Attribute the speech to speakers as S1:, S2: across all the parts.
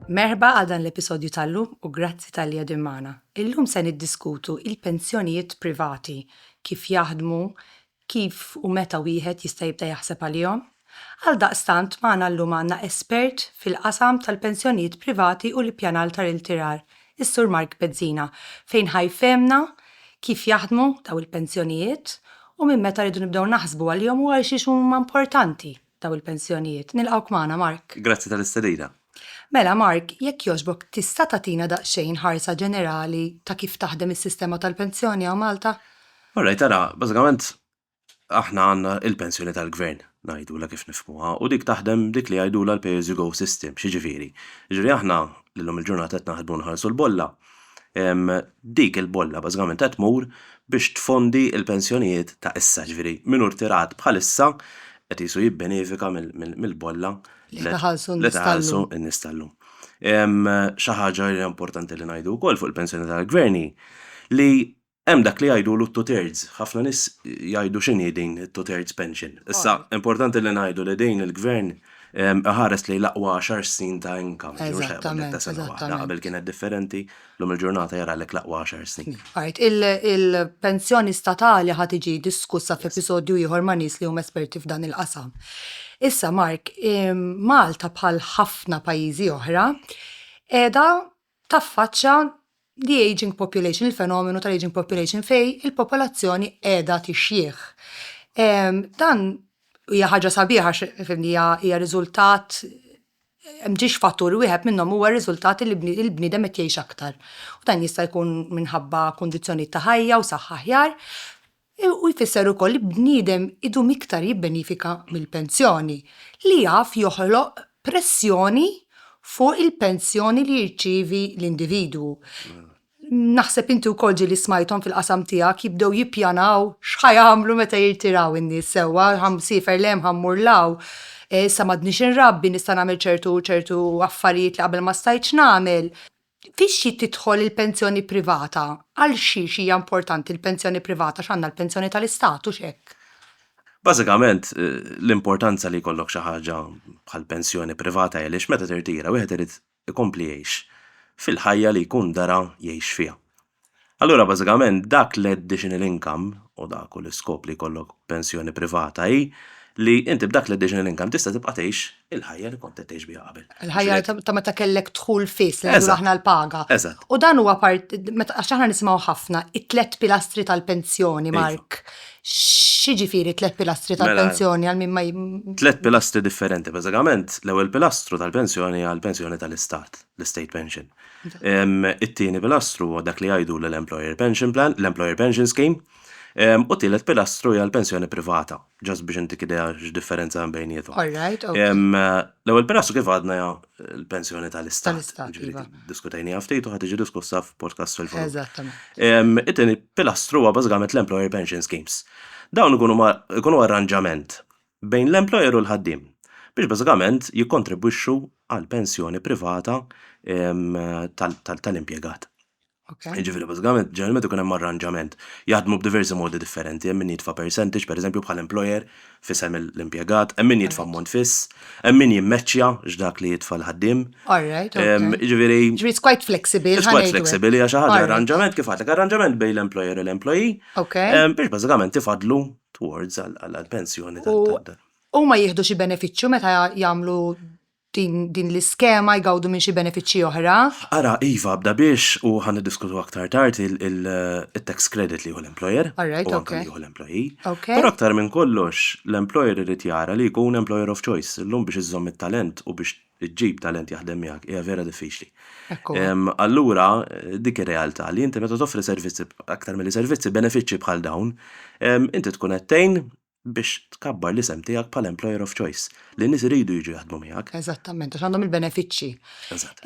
S1: Merħba għal dan l-episodju tal-lum u grazzi tal-li għadin magħna. Illum se niddiskutu il-pensjonijiet privati, kif jaħdmu, kif u meta wieħed jista' jibda jaħseb għalihom. Għal daqstant magħna llum għandna espert fil-qasam tal-pensjonijiet privati u l-ippjanar tal-irtirar, is-Sur Mark Bezzina, fejn ħajfemna kif jaħdmu daw il-pensjonijiet u minn meta rridu nibdew naħsbu għalihom u għal xiex huma importanti daw il-pensjonijiet. Nilqgħuk magħna, Mark.
S2: Grazzi tal-istedina.
S1: Mela, Mark, jekk jogħġbok tista' tagħtina daqsxejn ħarsa ġenerali ta' kif taħdem is-sistema tal-pensjoni hawn Malta?
S2: Alright, tara, bażikament aħna għandna il-pensjoni tal-gvern ngħidula kif nifhmuha u dik taħdem dik li jgħidula l-pay-as-you-go system, x'jiġifieri. Jiġifieri aħna lillum il-ġurnata qed naħdmu nħallsu l-bolla. Dik il-bolla bażikament qed tmur biex tfondi l-pensjonijiet ta' issa, ġifieri min hu rtirat bħalissa qed isu jibbenefika mill-bolla
S1: Li taħallsu
S2: n-nistallu. Xi ħaġa li importanti li ngħidu wkoll fuq il-pensjoni tal-gverni li hemm dak li jgħidulu l-2/3. Ħafna nies jgħidu x'inhi din it-2/3 pension. Issa importanti li ngħidu li din il-gvern ħares li l-aqwa 10 snin ta' income.
S1: Eżattament.
S2: Qabel kienet differenti, lum il-ġurnata jaralek l-aqwa 10 snin.
S1: Il-pensjoni statali ħad tiġi diskussa f'episodju ieħor ma' nies li huma esperti f'dan il-qasam. Issa, Mark, Malta bħal ħafna pajjiżi oħra qiegħda taffaċċa the aging population, il-fenomenu tal-aging population fej il-popolazzjoni qiegħda tixjieħ. Dan hija ħaġa sabiħa hija riżultat ġiex fattur wieħed minnhom huwa riżultat li l-bniedem qed jgħix aktar. U dan jista' jkun minħabba kundizzjonijiet ta' ħajja u saħħa aħjar. U jfisser ukoll li bniedem idum iktar jibbenifika mill-pensjoni li jaf joħloq pressjoni fuq il-pensjoni li jirċievi l-individwu. Naħseb inti wkoll ġieli smajthom fil-qasam tiegħek jibdew jippjanaw x'ħajamlu meta jirtiraw in-nies sewwa, ħamsifer lem ħammurlaw. Issa m'għadniex inrabbi nista' nagħmel ċertu affarijiet li qabel ma stajtx nagħmel. Fix tidħol il-pensjoni privata? Għal xiex hija importanti il-pensjoni privata x'għandna l-pensjoni tal-istatu x'hekk?
S2: Bażikament l-importanza li jkollok xi ħaġa bħal pensjoni privata għaliex meta tirtira wieħed irid ikompli jgħix fil-ħajja li jkun dara jgħix fiha. Allura bażikament dak l-additional income u dak u l-iskop li jkollok pensjoni privata hi li inti b'dak l-additional income tista' tibqa' tgħix il-ħajja li kont qed tgħix biha qabel.
S1: Il-ħajja ta' meta kellek dħul fis li ngħidu aħna l-paga.
S2: Eżatt.
S1: U dan huwa għax aħna nisimgħu ħafna it-tlet pilastri tal-pensjoni, Mark. X'jiġifieri t-tlet pilastri tal-pensjoni għal min ma
S2: 3 pilastri differenti bażikament. L-ewwel pilastru tal-pensjoni hija l-pensjoni tal-istat, l-state pension. It-tieni pilastru huwa dak li jgħidu l-employer pension plan, l-employer pension scheme. U tielet pilastru hija l-pensjoni privata, ġast biex inti idea x'differenza bejniethom.
S1: Alright,
S2: L-ewwel pilastru kif għadna hija l-pensjoni tal-istat.
S1: Iva.
S2: Diskutejniha ftit u ħad tiġi diskussa f'podcast fil-futur.
S1: Eżattament.
S2: It-tieni pilastru huwa bażikament l-employer pension schemes. Dawn ikunu arranġament bejn l-employer u l-ħaddiem biex bażikament jikkontribwixxu għal pensjoni privata tal-impjegat. Ġifieri bażikament ġeneralment ikun hemm arranġament jaħdmu b'diversi modi differenti, hemm min jitfa' percentage pereżempju bħal employer fisem l-impjegat, hemm min jitfa' ammont fiss, hemm min jimmeċċja x'dak li jitfa' l-ħaddiem. Ġifieri
S1: it's quite flexible.
S2: It's quite flexible hija xi ħaġa arranġament kif għadlek arranġament bejn l-employer u l-employee biex bażikament ifadlu towards għall-pensjoni tal-dan.
S1: U ma jieħdu xi benefiċċju meta jagħmlu din l-iskema jgawdu minn xi benefiċċji oħra?
S2: Ara, iva, bda biex u ħan niddiskutu aktar tard il-tax credit li hu l-employer u anke li hu l-employee. Però aktar minn kollox l-employer irid jara li jkun employer of choice illum biex iżżomm it-talent u biex iġġib talent jaħdem miegħek hija vera diffiċli. Allura dik ir-realtà li inti meta toffri servizzi aktar milli servizzi benefiċċji bħal dawn, inti tkun qed tgħin biex tkabbar l-isem tiegħek bħal employer of choice li n-nies iridu jiġu jaħdmu miegħek.
S1: Eżattament, għax għandhom il-benefiċċji.
S2: Eżatt.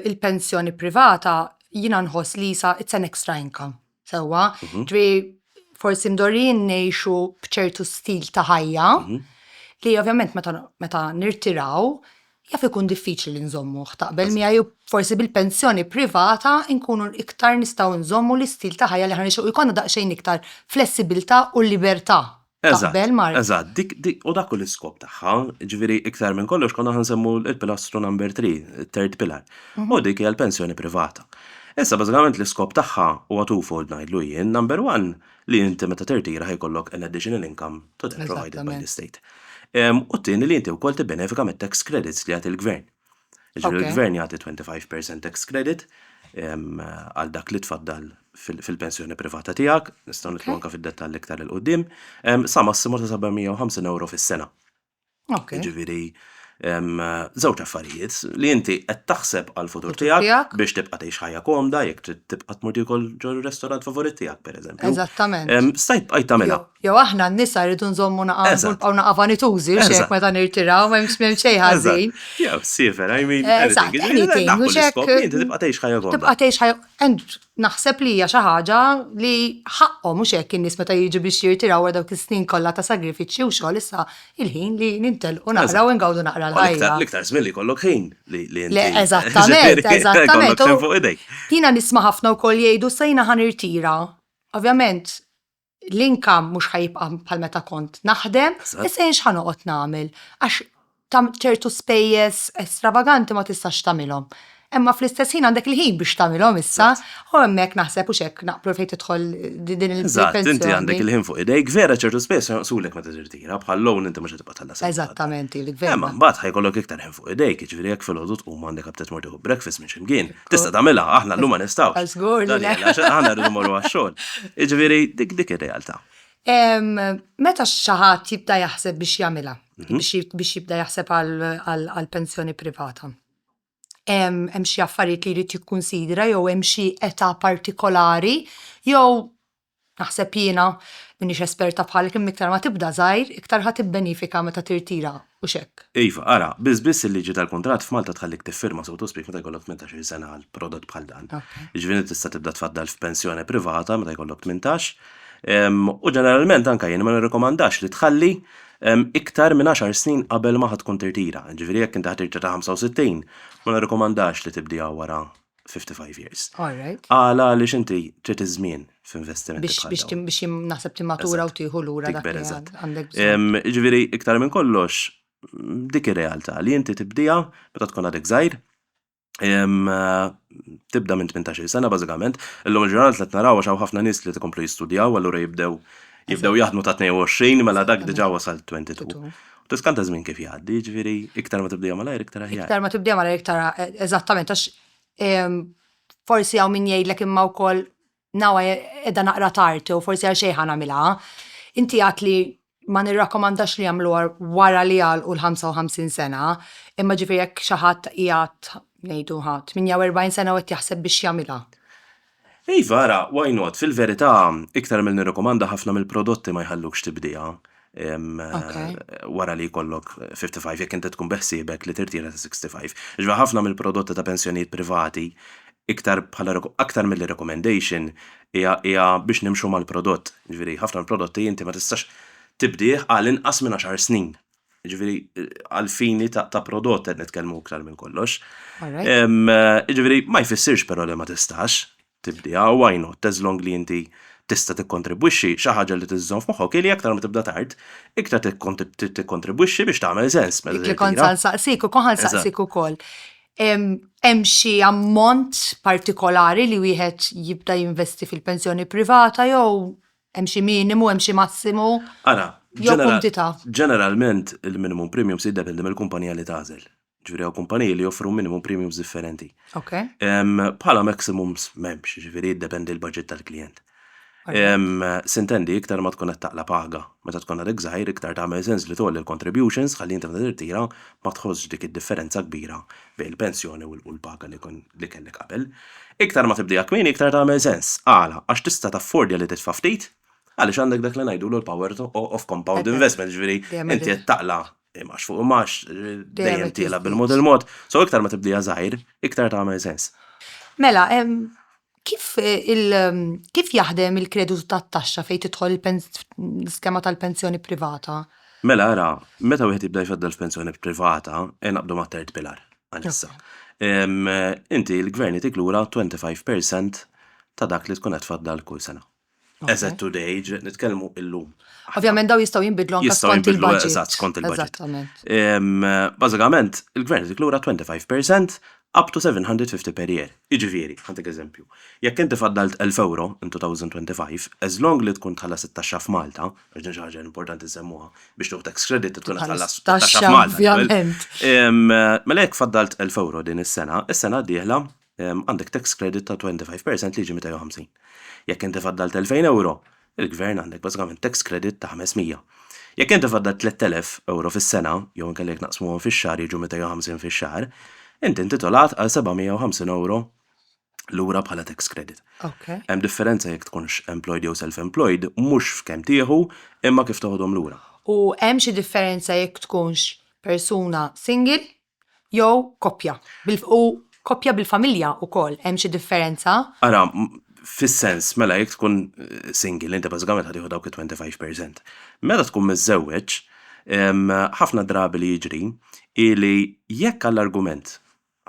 S1: Il-pensjoni privata jiena nħoss li it's an extra income. Sewwa, forsi mdorrin ngħixu b'ċertu stil ta' ħajja li ovvjament meta nirtiraw jaf ikun diffiċli li nżommu taqbel miegħi forsi bil-pensjoni privata nkunu iktar nistgħu nżommu l-istil ta' ħajja li ħanixu jkollna daqsxejn iktar flessibilità u libertà Taqbel Mark?
S2: Eżatt, dik u dak l-iskop tagħha, ġifieri iktar minn kollox konna ħansemmu l-pilastru number 3, third pillar. U dik hija l-pensjoni privata. Issa bażikament l-iskop tagħha huwa twofold ngħidlu jien, number 1 li inti meta tirtira ħajkollok an additional income to that provided by the state. U t-tieni li inti wkoll tibbenefika mit-tax credits li jagħti l-gvern. Ġifieri l-gvern jagħti 25% tax credit għal dak li tfaddal fil-pensjoni privata tiegħek, nistgħu nidħlu anke fid-dettall iktar il qudiem, sa massimo ta' 750 euro fis-sena. Ġifieri żewġ affarijiet li inti qed taħseb għal futur tiegħek biex tibqa' tgħix ħajja komda jekk trid tibqa' tmur tikol ġol restorant favorit tiegħek pereżempju.
S1: Eżattament.
S2: Stajt bqajt tagħmilha.
S1: Jew aħna n-nisa rridu nżommu naqgħu vanitużi x'hekk meta nirtiraw m'hemmx xejn ħażin.
S2: Jew siefer, I mean, inti tibqa' tgħix ħajja komda.
S1: Tibqa' tgħix ħajja naħseb li hija xi ħaġa li ħaqhom mhux hekk in-nies meta jiġu biex jirtiraw wara dawk is-snin kollha ta' sagrifiċċji u xogħol issa il-ħin li nintelqu naqra u ngawdu naqra l-ħajja.
S2: L-iktar żmien li jkollok ħin li inti.
S1: Eżattament. Jiena nisma' ħafna wkoll jgħidu sa jiena ħanirtira. Ovvjament l-inkam mhux ħajibqa' bħal meta kont naħdem, issa jien x'ħanoqgħod nagħmel għax ċertu spejjeż estravaganti ma tistax tagħmilhom. Imma fl-istess ħin għandek il-ħin biex tagħmilhom issa, u hemmhekk naħseb hux hekk naqblu fejn tidħol din il-pensjoni.
S2: Inti għandek il-ħin fuq idejk, vera ċertu spejjeż jonqsulek meta tirtira, bħal loan inti mhux tibqa' tħallas.
S1: Eżattament, il-gvern.
S2: Imma mbagħad ħajkollok iktar ħin fuq idejk, jiġifieri jekk filgħodu tqum għandek ħabtet tmur tieħu breakfast minn x'imkien. Tista' tagħmilha, aħna llum ma nistgħux. Aħna rridu morru għax-xogħol. Jiġifieri dik ir-realtà.
S1: Meta xi ħadd jibda jaħseb biex jagħmilha, biex jibda jaħseb għal pensjoni privata. Hemm xi affarijiet li jrid jikkunsidra jew hemm xi età partikolari jew naħseb jiena m'iniex esperta bħalek imma iktar ma tibda żgħir, iktar ħadd tibbenefika meta tirtira u hekk.
S2: Iva, ara, biss il-liġi tal-kuntratt f'Malta tħallik tiffirma so to speak meta jkollok 18 sena għal prodott bħal dan. Jiġifieri tista' tibda tfaddal f'pensjoni privata meta jkollok 18. U ġeneralment anke jien ma nirrekomandax li tħalli iktar minn 10 snin qabel ma ħad tkun tirtira. Ġifieri jekk inti ħatirtira ta' 65, ma nirrekomandax li tibdiha wara 55 years. Għala għaliex inti trid iż-żmien f'investimenti bħal
S1: biex naħseb timmatura u tieħu lura dak li għandek bżonn.
S2: Ġifieri iktar minn kollox dik ir-realtà li inti tibdiha meta tkun għadek żgħir. Tibda minn 18 sena bażikament, illum il-ġurnat qed naraw għax ħafna nies li tkomplu jistudjaw allura jibdew jaħdmu ta' 22 mela dak diġà wasal 22. Tiskanta żmien kif jgħaddi, ġifieri iktar ma tibdija malajr iktar aħjar.
S1: Iktar ma tibdija malajr iktar eżattament għax forsi hawn min jgħidlek imma wkoll nawa qiegħda naqra tard u forsi għal xejn ħanamilha. Inti għad li ma nirrakkomandax li jagħmluha wara li għalqu l-55 sena, imma ġifieri jekk xi ħadd qiegħed ngħidu 48 sena u qed jaħseb biex jagħmilha.
S2: Iva, ara, why not? Fil-verità, iktar mill nirrekomanda ħafna mill-prodotti ma jħallukx tibdija. Wara li jkollok 55 jekk inti tkun beħsiebek li tirtira ta' 65. Ġifieri ħafna mill-prodotti ta' pensjonijiet privati aktar mill-recommendation hija biex nimxu mal-prodott. Ġifieri ħafna mill-prodotti inti ma tistax tibdih għal inqas minn 10 snin. Ġifieri għal-fini ta' prodott qed nitkellmu aktar minn kollox. Ġifieri ma jfissirx però li ma tistax tibdija, why not, as long li inti tista' tikkontribwixxi xi ħaġa li tiżżomm f'moħħok li aktar ma tibda tard, iktar tikkontribwixxi biex tagħmel sens.
S1: Li kont saqsik ukoll. Hemm xi ammont partikolari li wieħed jibda jinvesti fil-pensjoni privata jew hemm xi minimu, hemm xi massimu?
S2: Ara, ġeneralment il-minimum premium se jiddependi mill-kumpanija li tagħżel. Ġifieri hawn kumpaniji li joffru minimum premiums differenti. Bħala maximums m'hemmx, ġifieri jiddependi l-budget tal-klijent. Sintendi iktar ma tkun qed taqla paga, meta tkun għadek żgħir iktar tagħmel sens li tolli l-contributions ħalli inti meta tirtira ma tħossx dik id-differenza kbira bejn il-pensjoni u l-paga li kellek qabel. Iktar ma tibdija kmieni iktar tagħmel sens. Għala għax tista' taffordja li titfa' ftit għaliex għandek dak li ngħidulu l-power of compound investment, ġifieri inti qed taqla imax fuq imax dejjem tiela bil-mod il-mod, so iktar ma tibdija żgħir, iktar tagħmel sens.
S1: Mela, kif jaħdem il-kreditu tat-taxxa fejn tidħol l-iskema tal-pensjoni privata?
S2: Mela ara, meta wieħed jibda jfaddal f'pensjoni privata, naqbdu ma' third pillar għalissa. Inti l-gvern jtik lura 25% ta' dak li tkun qed tfaddal kull sena. As at today, nitkellmu illum.
S1: Ovvjament daw jistgħu jinbidlu anke skont il-budget.
S2: Eżatt, skont il-budget.
S1: Eżattament.
S2: Bażikament, il-gvern tiklura 25% up to 750 per year. Iġifieri, ħantik eżempju. Jekk inti faddalt 1,000 euro in 2025, as long li tkun tħallas it-taxxa f'Malta, għax din xi ħaġa importanti semmuha biex tuħu tax credit tkun tħallas it-taxxa f'Malta.
S1: Ovvjament.
S2: Mela jekk faddalt 1,000 euro din is-sena d-dieħla għandek tax credit ta' 25% li jiġi 250. Jekk inti faddalt 2,000 euro, il-gvern għandek bażikament tax credit ta' 500. Jekk inti faddalt 3,000 euro fis-sena, jew inkellek naqsmuhom fix-xahar jiġu 250 fix-xahar, inti intitolat għal 750 euro lura bħala tax credit. Hemm differenza jekk tkunx employed jew self-employed, mhux f'kemm tieħu imma kif toħodhom lura.
S1: U hemm xi differenza jekk tkunx persuna single jew koppja. U koppja bil-familja wkoll hemm xi differenza?
S2: Ara, fis-sens mela jekk tkun single inti bażikament ħad dawk 25%. Meta tkun miżżewweġ, ħafna drabi li jiġri ili jekk għall-argument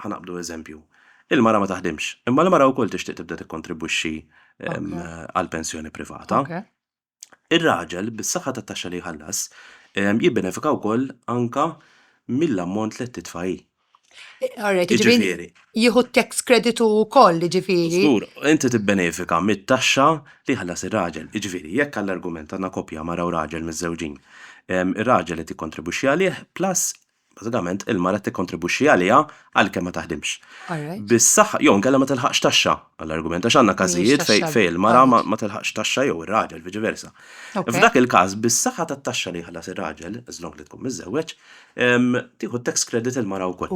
S2: ħanaqbdu eżempju. Il-mara ma taħdimx, imma l-mara wkoll tixtieq tibda tikkontribwixxi għall-pensjoni privata. Ir-raġel bis-saħħa tat-taxxa li jħallas jibbenefika wkoll anka mill-ammont li titfa' hi.
S1: Jiġifieri jieħu tax credit wkoll, jiġifieri.
S2: Żgur, inti tibbenefika mit-taxxa li jħallas ir-raġel. Jiġifieri jekk għall-argument għandna koppja mara u raġel miż-żewġin, ir-raġel li tikkontribwixxi għalih plus bażikament il-mara tikkontribwixxi għaliha għalkemm ma taħdimx. Bis-saħħa jew inkella ma tilħaqx taxxa għall-argument għax għandna każijiet fejn il-mara ma tilħaqx taxxa jew ir-raġel viċi versa. F'dak il-każ bis-saħħa tat-taxxa li jħallas ir-raġel, as long li tkun miżżewweġ, tieħu tax credit il-mara wkoll.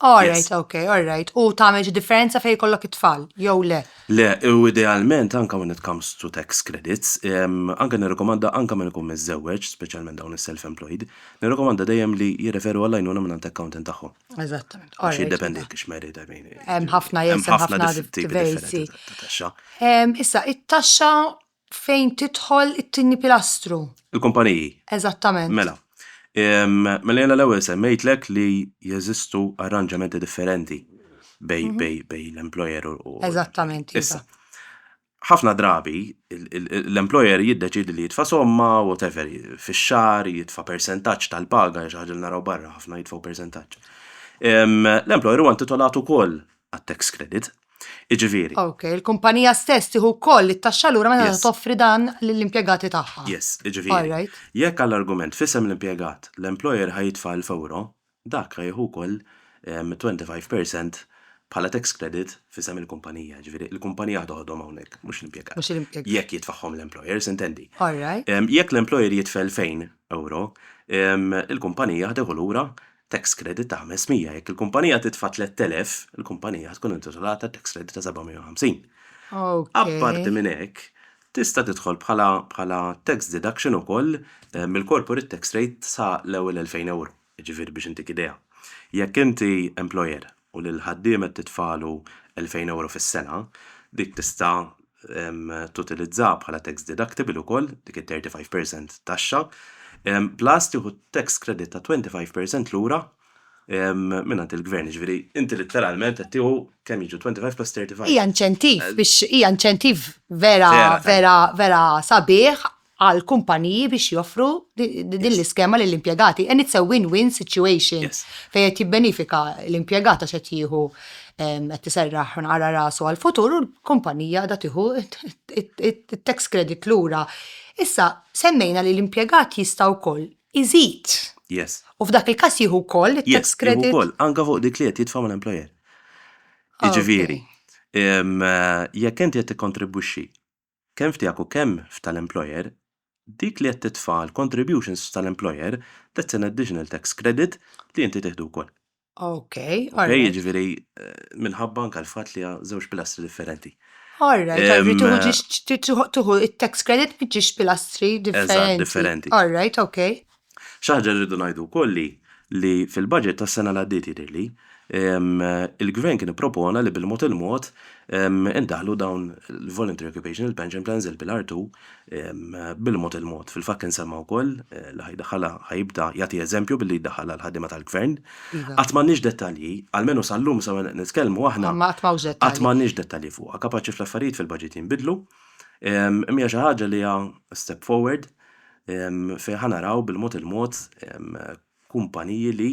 S1: Alright. U tagħmel differenza fejn jkollok it-tfal jew le? Le,
S2: u idealment anke when it comes to tax credits, anke nirrikomanda anke minn ikun miżżewweġ, speċjalment dawn is-self-employed, nirrikomanda dejjem li jirreferu għal għajnuna minn accountant tagħhom.
S1: Eżattament.
S2: Għax jiddependi kif merid
S1: hemm ħafna diversi. Issa, it-taxxa fejn tidħol it-tieni pilastru?
S2: Il-kumpaniji.
S1: Eżattament.
S2: Mela. Mela jiena l-ewwel semmejtlek li jeżistu arranġamenti differenti bej l-employer u.
S1: Eżattament.
S2: Issa. Ħafna drabi l-employer jiddeċidi li jitfa' somma whatever fix-xahar jitfa' persentaġġ tal-paga xi ħaġa naraw barra ħafna jitfgħu persentaġġ. L-employer huwa intitolat ukoll għat-tax credit. Jiġifieri.
S1: Il-kumpanija stess tieħu wkoll it-taxxa lura meta toffri dan lill-impjegati tagħha.
S2: Yes, jiġifieri. Jekk għall-argument f'isem l-impjegat l-employer ħajtfa' l-euro, dak ħajħu wkoll 25% bħala tax credit f'isem il-kumpanija. Ġifieri il-kumpanija toħodhom hawnhekk, mhux l-impjegat. Jekk jitfagħhom l-employer, s'intendi. Jekk l-employer jitfa' 2,000 euro, il-kumpanija ħateħu lura tax credit ta' 500. Jekk il-kumpanija titfa' 3,000, il-kumpanija tkun intitolata tax credit ta' 750. Apparti minn hekk, tista' tidħol bħala tax deduction ukoll mill-corporate tax rate sa l-ewwel 2,000 euro. Ġifieri biex intik idea. Jekk inti employer u lil ħaddiem qed titfalu 2,000 euro fis-sena, dik tista' tutilizza bħala tax deductible ukoll, dik it-35% taxxa, plus tieħu tax credit ta' 25% lura minnant il-gvern, ġifieri inti literalment qed tieħu kemm jiġu 25 plus 35.
S1: Hija inċentiv vera sabiħ għal kumpaniji biex joffru din l-iskema lill-impjegati. And it's a win-win situation. Fejn qed jibbenifika l-impjegata x'qed jieħu qed tiserraħ nara rasu għall-futur u l-kumpanija da tieħu it-tax credit lura. Issa semmejna li l-impjegat jista' wkoll iżid.
S2: Yes.
S1: U f'dak il-każ jieħu wkoll it-tax credit.
S2: Wkoll anke fuq dik li qed jitfa' mal-employer. Jiġifieri, jekk inti qed tikkontribwixxi kemm f'tiegħek u kemm f'tal-employer, dik li qed titfa' l-contributions tal-employer, that's an additional tax credit li inti tieħdu wkoll. Jiġifieri minħabba anke l-fatt li żewġ pilastri differenti.
S1: Tuħu it-tax credit biġiex pilastri differenti.
S2: Xi ħaġa rridu ngħidu wkoll li fil-budget tas-sena l għaddiet jidhirli il-gvern kien ippropona li bil-mod il-mod indaħlu dawn il-voluntary occupational pension plans il-Pilar 2 bil-mod il-mod. Fil-fatt kien semma wkoll li ħajibda jagħti eżempju billi jiddaħħal għall-ħaddiema tal-gvern. Qatt m'għandniex dettalji, almenu sal-lum sew nitkellmu aħna qatt m'għandniex dettalji fuqha, kapaċi fl-affarijiet fil-budget jinbidlu. Mija xi ħaġa li hija step forward fejn ħanaraw bil-mod il-mod kumpaniji li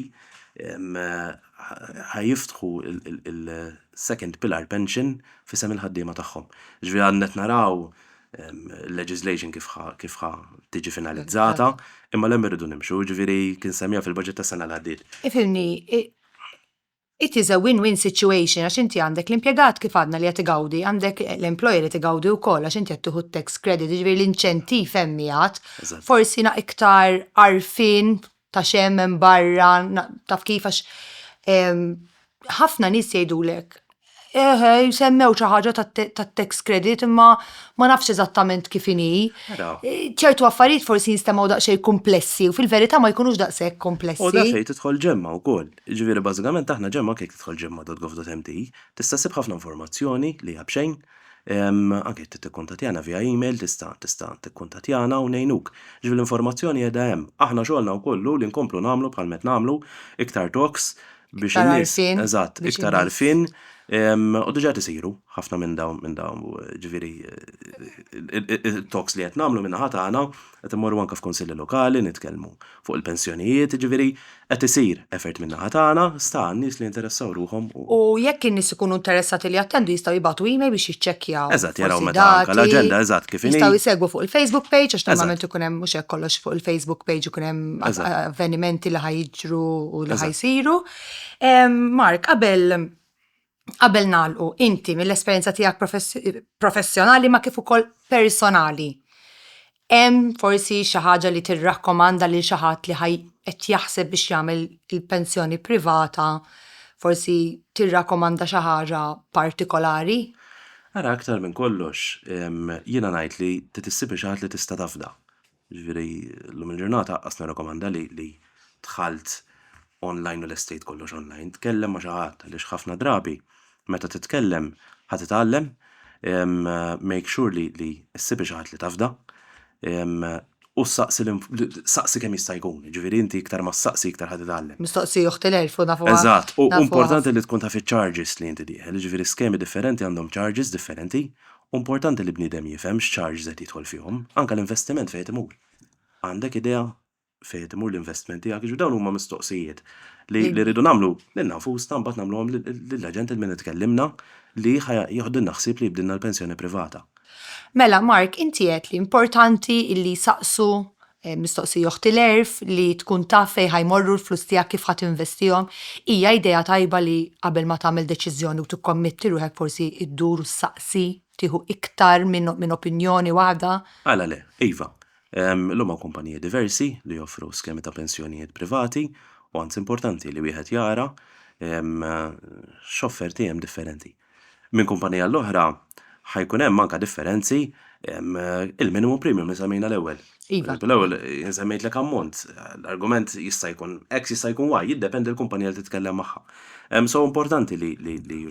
S2: ħajiftħu il-second pillar pension fisem il-ħaddiema tagħhom. Ġifieri għandna naraw legislation kif tiġi finalizzata, imma l-hemm irridu nimxu, ġifieri kien semmija fil-budget tas-sena li għaddiet.
S1: Ifhimni, it is a win-win situation għax inti għandek l-impjegat kif għadna li qed igawdi, għandek l-employer qed igawdi wkoll għax inti qed tieħu tax credit, ġifieri l-inċentiv hemm miegħat, forsi iktar għarfien ta' xemm hemm barra, taf kif għax ħafna nies jgħidulek semmew xi ħaġa tat-tax credit imma ma nafx eżattament kif inhi. ċertu affarijiet forsi jinstemaw daqsxejn komplessi u fil-verità ma jkunux daqshekk komplessi.
S2: U da fejn tidħol ġemma wkoll. Ġifieri bażikament aħna ġemma kif tidħol ġemma.gov.mt tista' ssib ħafna informazzjoni li hija b'xejn. Anke tikkuntattjana via email, tista' tikkuntattjana u ngħinuk. Ġifieri l-informazzjoni qiegħda hemm. Aħna xogħolna wkollu li nkomplu nagħmlu bħal met nagħmlu iktar talks biex in-nies eżatt iktar għarfien. U diġà tisiru ħafna minn dawn ġifieri talks li qed nagħmlu minn naħa tagħna qed immorru anke f'kunsilli lokali nitkellmu fuq il-pensjonijiet, ġifieri qed isir effort minn naħa tagħna sta n-nies li jinteressaw ruhom.
S1: U jekk in-nies ikunu interessati li jattendu jistgħu jibgħatu email biex jiċċekkjaw.
S2: Eżatt, jaraw meta anke l-aġenda eżatt kif inhi.
S1: Jistgħu jsegwu fuq il-Facebook page għax normalment ikun hemm mhux hekk kollox fuq il-Facebook page ikun hemm avvenimenti li ħajjiġru u li ħajsiru. Mark, qabel nagħlqu, inti mill-esperjenza tiegħek professjonali ma kif ukoll personali. Hemm forsi xi ħaġa li tirrakkomanda lil xi ħadd li qed jaħseb biex jagħmel il-pensjoni privata, forsi tirrakkomanda xi ħaġa partikolari?
S2: Ara aktar minn kollox, jiena ngħid li tissib xi ħadd li tista' tafda. Ġifieri llum il-ġurnata qas nirrakkomanda li dħalt online u l-estate kollox online, tkellem ma' xi ħadd għaliex ħafna drabi meta titkellem ħadd titgħallem, make sure li ssib xi ħadd li tafda, u saqsi kemm jista' jkun, ġifieri inti iktar ma ssaqsi iktar ħadd titgħallem.
S1: Mistoqsi uħtilef u nafu.
S2: Eżatt, u importanti li tkun taf iċ-charges li inti dieħel, ġifieri skemi differenti għandhom charges differenti, u importanti li bniedem jifhem x'charges qed jidħol fihom, anke l-investiment fejn imur. Għandek idea fejn imur l-investiment tiegħek, ġifieri dawn huma mistoqsijiet li rridu nagħmlu lil nafusna mbagħad nagħmluhom lill-aġent li nitkellimna li jieħdu naħsib li jibdilna l-pensjoni privata.
S1: Mela, Mark, inti qed li importanti li saqsu mistoqsi joħtilef li tkun taf fejn ħajmorru l-flus tiegħek kif ħadd investihom, hija idea tajba li qabel ma tagħmel deċiżjoni u tikkommitti ruħek forsi iddur u saqsi tieħu iktar minn opinjoni waħda.
S2: Għala le, iva. L-huma kumpaniji diversi li joffru skemi ta' pensjonijiet privati u għanz importanti li wieħed jara x'offerti hemm differenti. Minn kumpanija l-oħra ħajkun hemm anke differenzi il-minimum premium nisemmejna l-ewwel.
S1: Iva.
S2: L-ewwel insemmejtlek ammont, l-argument jista' jkun X jista' jkun Y, jiddependi l-kumpanija li titkellem magħha. So importanti li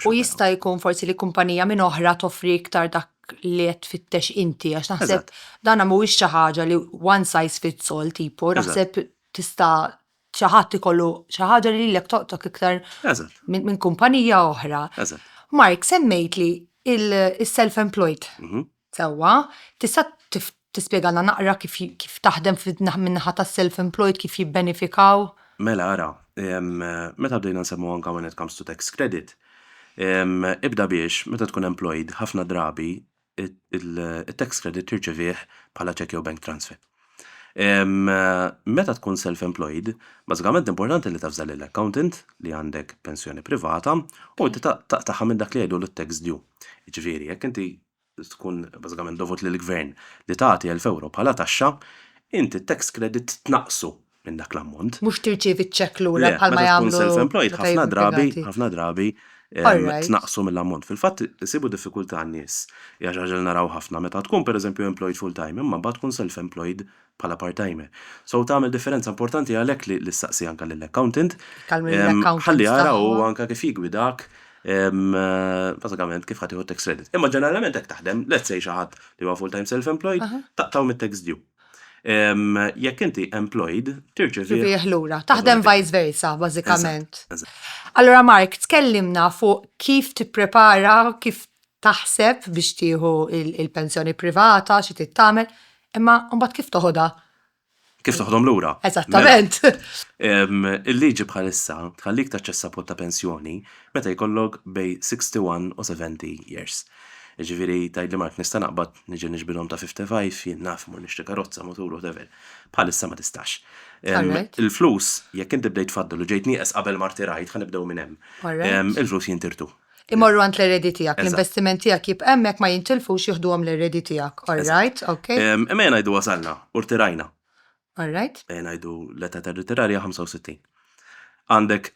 S1: u jista' jkun forsi li kumpanija minn oħra toffri iktar dak li qed tfittex inti għax naħseb dan mhuwiex xi ħaġa li one size fits all tipo, naħseb tista' xi ħadd ikollu xi ħaġa li lilek toqtok iktar minn kumpanija oħra. Mark, semmejt li il-self-employed. Sewwa, tista' tispjegana naqra kif taħdem min-naħa tas-self-employed kif jibbenefikaw?
S2: Mela ara, meta bdejna nsemmu anke when it comes to tax credit, ibda biex meta tkun employed ħafna drabi il-tax credit tirċevih bħala check jew bank transfer. Meta tkun self-employed, bażikament importanti li tafżal l-accountant li għandek pensjoni privata u inti taqtaħħa minn dak li jgħidu l-tax due. Ġifieri, jekk inti tkun bażikament dovut lill-gvern li tagħti 1,000 euro bħala taxxa, inti tax credit tnaqsu minn dak l-ammont.
S1: Mhux tirċievi ċekk lura bħalma jagħmlu.
S2: Meta tkun self-employed ħafna drabi tnaqsu mill-ammont. Fil-fatt isibu diffikultà n-nies. Hija xi ħaġa li naraw ħafna meta tkun pereżempju employed full time, imma mbagħad tkun self-employed bħala part-timer. So tagħmel differenza importanti għalhekk li ssaqsi anke lill-accountant. Ħalli jara u anke kif jigwidak bażikament kif ħadd tax credit. Imma ġeneralment hekk taħdem, let's say xi ħadd li huwa full-time self-employed, taqtaw mit-tax due. Jekk inti employed, tirċevih
S1: lura. Taħdem vice versa, bażikament. Allora Mark, tkellimna fuq kif tipprepara, kif taħseb biex tieħu il-pensjoni privata xi tittamel, imma mbagħad kif toħodha?
S2: Kif toħodhom lura?
S1: Eżattament.
S2: Il-liġi bħalissa tħallik taċċessa pot ta' pensjoni meta jkollok bej 61 u 70 years. Ġifieri tgħidli Mark nista' naqbad niġi niġbidhom ta' 55 jien naf mur nixtri karozza motur whatever. Bħalissa ma tistax. Il-flus jekk inti bdejt tfaddal u ġejt nieqes qabel ma rtirajt ħanibdew minn hemm. Il-flus jintirtu.
S1: Imorru għand l-eredi tiegħek, l-investimenti tiegħek jibqa' hemmhekk ma jintilfux jieħduhom l-eredi tiegħek. All right, okay.
S2: Imma ngħidu wasalna u rtirajna.
S1: All right.
S2: Ngħidu l-età tar-ritirarja 65. Għandek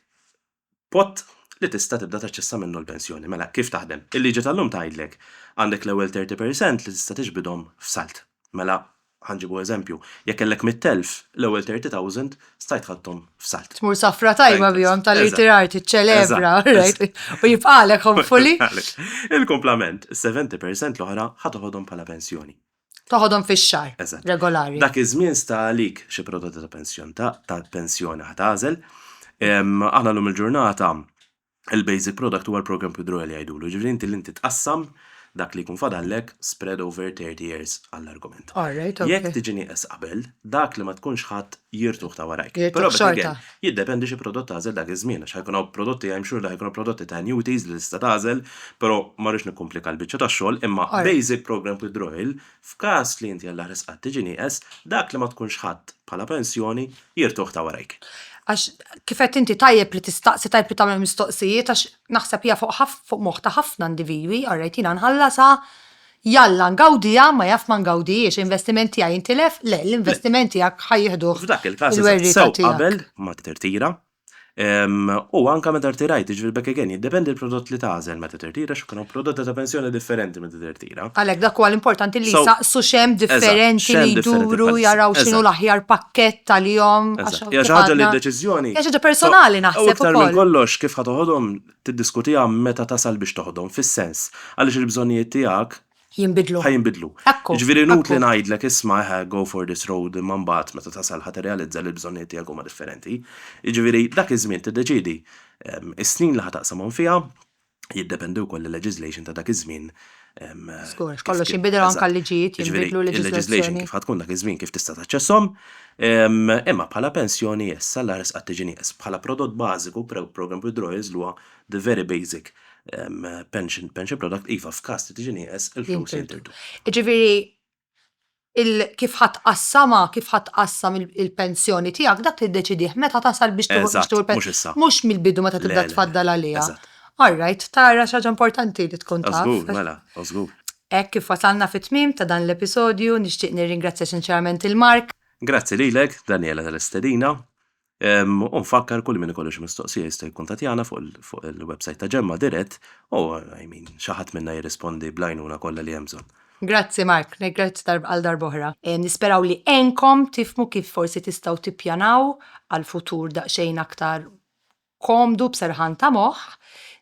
S2: pot li tista' tibda taċċessa minnu l-pensjoni. Mela kif taħdem? Il-liġi tal-lum tgħidlek għandek l-ewwel 30% li tista' tiġbidhom f'salt. Mela ħanġibu eżempju, jekk kellek 100,000 l-ewwel 30,000 stajt ħadthom f'salt.
S1: Tmur safra tajba bihom tal-irtirar tiċċelebra, right? U jibqalek hopefully.
S2: Il-komplament, 70% l-oħra ħatoħodhom bħala pensjoni.
S1: Toħodhom fix-xahar regolari.
S2: Dak iż-żmien sta għalik xi prodotti ta' pensjon ta' pensjoni ħatażel. Aħna lum il-ġurnata il-basic product huwa l-program withdrawal jgħidulu. Ġifieri inti li inti tqassam dak li jkun fadallek spread over 30 years għall-argument. Jekk tiġi nieqes qabel, dak li ma tkunx ħadd jirtuħ ta' warajk. Però jiddependi xi prodott tażel dak iż-żmien, għax ħajkunu prodotti I'm sure ħajkunu prodotti ta' annuities li tista' tażel, però ma rridx nikkomplika l-biċċa tax-xogħol, imma basic program withdrawal f'każ li inti għall ħresqat tiġi nieqes, dak li ma tkunx ħadd bħala pensjoni jirtuħ ta' warajk.
S1: Għax kifet inti tajjeb li tistaqsi tajjeb li tagħmel mistoqsijiet għax naħseb hija fuq moħħ ta' ħafna individwi, alright jiena nħallasa jalla ngawdija ma jaf ma ngawdijiex investimenti għaj intilef, le l-investimenti tiegħek ħajjieħduh.
S2: F'dak il-każ sew qabel ma tirtira. U anka meta tirajt, ġifieri bekk again, jiddependi l-prodott li tażel meta tirtira x'kienu prodotti ta' pensjoni differenti meta tirtira.
S1: Għalhekk dak huwa l-importanti li saqsu xemm differenti li jduru jaraw x'inhu l-aħjar pakkett tal-jom.
S2: Hija xi ħaġa li d-deċiżjoni.
S1: Hija xi ħaġa personali naħseb ukoll.
S2: Aktar minn kollox kif ħatoħodhom tiddiskutiha meta tasal biex toħodhom fis-sens għaliex il-bżonnijiet tiegħek ħajinbidlu. Ġifieri nut li ngħidlek isma' go for this road imma mbagħad meta tasal ħadd irrealizza li l-bżonnijiet tiegħek huma differenti. Jiġifieri dak iż-żmien tiddeċiedi is-snin li ħataqsamhom fiha jiddependi wkoll il-legislation ta' dak iż-żmien.
S1: Skur, kollox jinbidel anke l-liġijiet, jinbidlu
S2: l-legislation kif ħatkun dak iż-żmien kif tista' taċċesshom. Imma bħala pensjoni issa l-ares qatt tiġi nieqes bħala prodott bażiku program withdrawals li huwa the very basic pension product iva f'każ tiġi nieqes il-flus jintirdu.
S1: Ġifieri kif ħatqassam il-pensjoni tiegħek dak tiddeċidih meta tasal biex tieħu mhux mill-bidu meta tibda tfaddal għaliha. All right, tara xi ħaġa importanti li tkun taf.
S2: Żgur, mela, żgur.
S1: Hekk kif wasalna fit-tmiem ta' dan l-episodju, nixtieq nirringrazzja sinċerament il-Mark.
S2: Grazzi lilek, Daniela tal-istedina. U nfakkar kull min ikollu xi mistoqsija jista' jikkuntattjana fuq il-website ta' Ġemma dirett u xi ħadd minna jirrispondi bl-għajnuna kollha li hemm bżonn. Grazzi
S1: Mark, grazzi għal darb'oħra. Nisperaw li enkom tifmu kif forsi tistgħu tippjanaw għal-futur daqsxejn aktar komdu b'serħan ta' moħħ.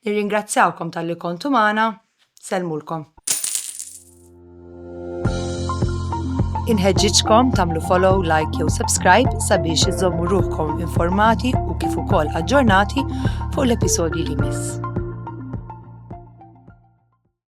S1: Nirringrazzjawkom tal-li kontu magħna. Selmulkom. Inħeġġiġkom tagħmlu follow, like jew subscribe sabiex iżommu ruħkom informati u kif ukoll aġġornati fuq l-episodji li miss.